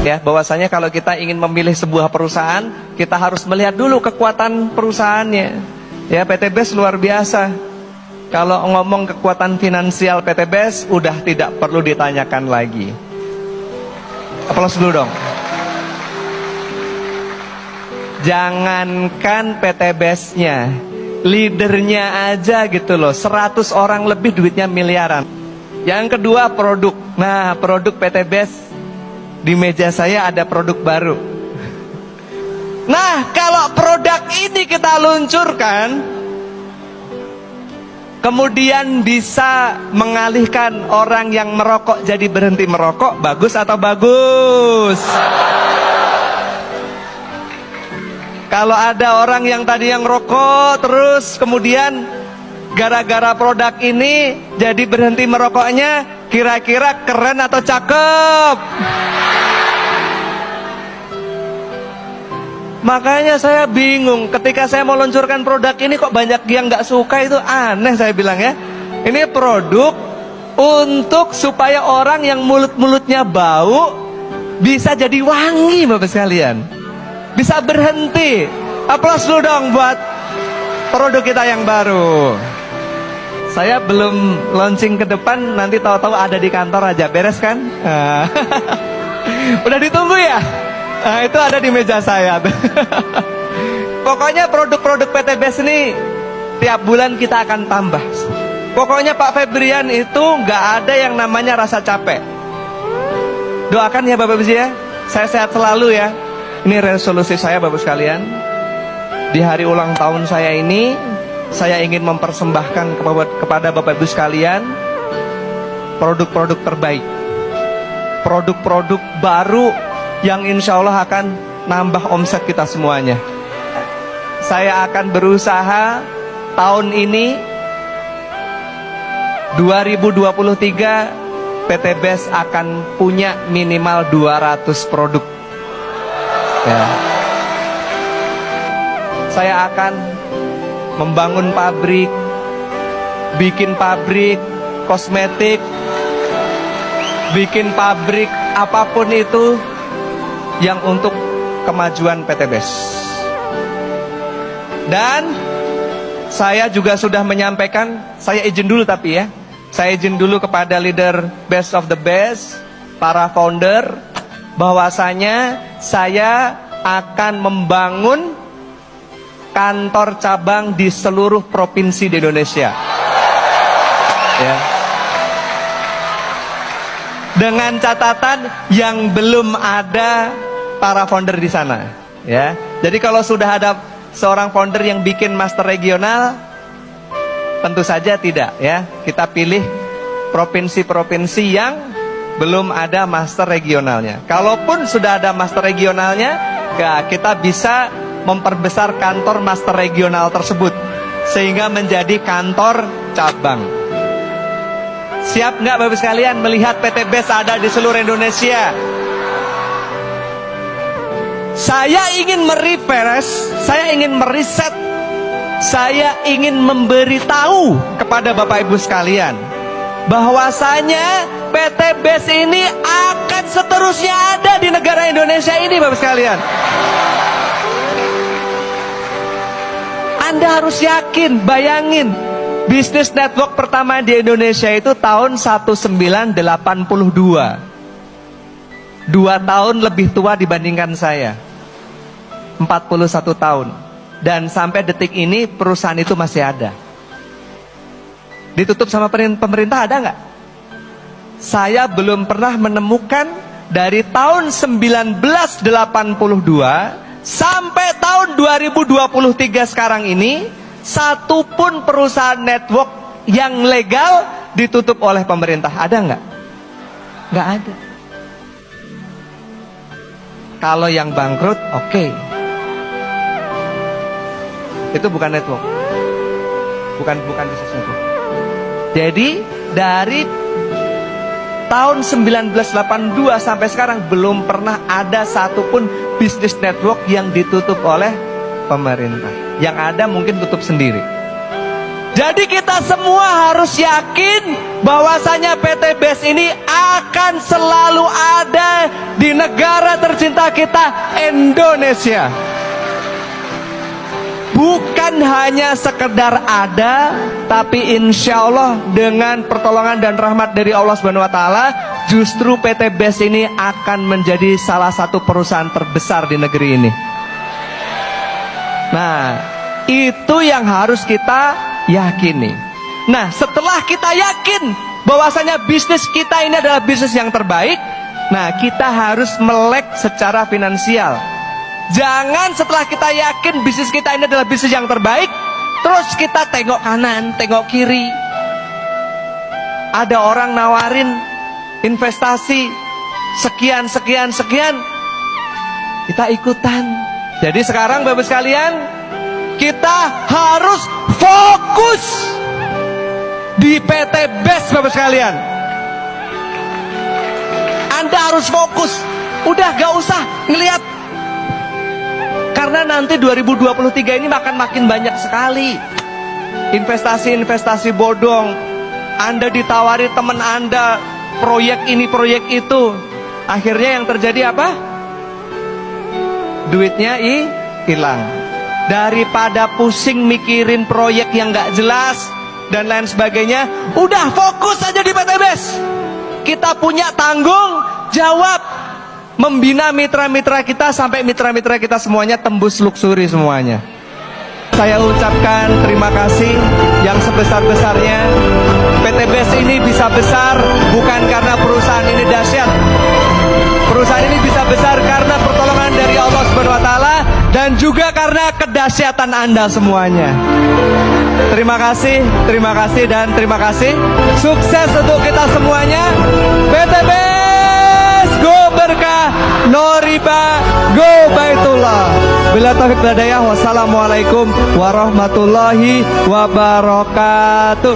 Ya, bahwasanya kalau kita ingin memilih sebuah perusahaan, kita harus melihat dulu kekuatan perusahaannya. Ya, PT BES luar biasa. Kalau ngomong kekuatan finansial PT BES, udah tidak perlu ditanyakan lagi. Aplaus dulu dong. Jangankan PT BES-nya, leadernya aja gitu loh, 100 orang lebih duitnya miliaran. Yang kedua produk. Nah, produk PT BES, di meja saya ada produk baru. Nah, kalau produk ini kita luncurkan, kemudian bisa mengalihkan orang yang merokok jadi berhenti merokok, bagus atau bagus? Kalau ada orang yang tadi yang rokok terus kemudian gara-gara produk ini jadi berhenti merokoknya, kira-kira keren atau cakep? Makanya saya bingung ketika saya mau luncurkan produk ini, kok banyak yang nggak suka, itu aneh saya bilang ya. Ini produk untuk supaya orang yang mulut-mulutnya bau bisa jadi wangi, Bapak sekalian. Bisa berhenti. Aplaus dulu dong buat produk kita yang baru. Saya belum launching ke depan, nanti tahu-tahu ada di kantor aja, beres kan? Udah ditunggu ya? Nah, itu ada di meja saya. Pokoknya produk-produk PT BES ini tiap bulan kita akan tambah. Pokoknya Pak Febrian itu nggak ada yang namanya rasa capek. Doakan ya Bapak Ibu ya, saya sehat selalu ya. Ini resolusi saya Bapak sekalian. Di hari ulang tahun saya ini, saya ingin mempersembahkan kepada Bapak Ibu sekalian produk-produk terbaik, produk-produk baru yang insya Allah akan nambah omset kita semuanya. Saya akan berusaha tahun ini 2023 PT BES akan punya minimal 200 produk ya. Saya akan membangun pabrik, bikin pabrik kosmetik, bikin pabrik apapun itu yang untuk kemajuan PT BES. Dan saya juga sudah menyampaikan, saya izin dulu tapi ya, saya izin dulu kepada leader best of the best, para founder, bahwasanya saya akan membangun kantor cabang di seluruh provinsi di Indonesia ya. Dengan catatan yang belum ada para founder di sana ya. Jadi kalau sudah ada seorang founder yang bikin master regional, tentu saja tidak ya. Kita pilih provinsi-provinsi yang belum ada master regionalnya. Kalaupun sudah ada master regionalnya, ya kita bisa memperbesar kantor master regional tersebut sehingga menjadi kantor cabang. Siap nggak Bapak sekalian melihat PT BES ada di seluruh Indonesia? Saya ingin merefresh, saya ingin meriset, saya ingin memberitahu kepada Bapak Ibu sekalian bahwasanya PT BES ini akan seterusnya ada di negara Indonesia ini Bapak sekalian. Anda harus yakin, bayangin, bisnis network pertama di Indonesia itu tahun 1982. 2 tahun lebih tua dibandingkan saya, 41 tahun. Dan sampai detik ini perusahaan itu masih ada. Ditutup sama pemerintah ada nggak? Saya belum pernah menemukan dari tahun 1982 sampai tahun 2023 sekarang ini, satupun perusahaan network yang legal ditutup oleh pemerintah. Ada nggak? Nggak ada. Kalau yang bangkrut, oke. Itu bukan network. Bukan bisnis network. Jadi dari tahun 1982 sampai sekarang belum pernah ada satupun bisnis network yang ditutup oleh pemerintah. Yang ada mungkin tutup sendiri. Jadi kita semua harus yakin bahwasanya PT BES ini akan selalu ada di negara tercinta kita, Indonesia. Bukan hanya sekedar ada, tapi insya Allah dengan pertolongan dan rahmat dari Allah Subhanahu Wa Taala, justru PT BES ini akan menjadi salah satu perusahaan terbesar di negeri ini. Nah, itu yang harus kita yakini. Nah, setelah kita yakin bahwasanya bisnis kita ini adalah bisnis yang terbaik, nah kita harus melek secara finansial. Jangan setelah kita yakin bisnis kita ini adalah bisnis yang terbaik, terus kita tengok kanan, tengok kiri. Ada orang nawarin investasi sekian, kita ikutan. Jadi sekarang Bapak sekalian, kita harus fokus di PT BES Bapak sekalian. Anda harus fokus. Udah gak usah ngelihat, karena nanti 2023 ini makin banyak sekali investasi bodong. Anda ditawari teman Anda proyek ini proyek itu, akhirnya yang terjadi apa? Duitnya hilang. Daripada pusing mikirin proyek yang gak jelas dan lain sebagainya, udah fokus aja di PT BES. Kita punya tanggung jawab membina mitra-mitra kita sampai mitra-mitra kita semuanya tembus luksuri semuanya. Saya ucapkan terima kasih yang sebesar-besarnya. PT BES ini bisa besar bukan karena perusahaan ini dahsyat. Perusahaan ini bisa besar karena pertolongan dari Allah Subhanahu Wa Taala dan juga karena kedahsyatan Anda semuanya. Terima kasih dan terima kasih. Sukses untuk kita semuanya. PT BES go berkah, no riba, go baitullah. Bila taufik hidayah, wassalamualaikum warahmatullahi wabarakatuh.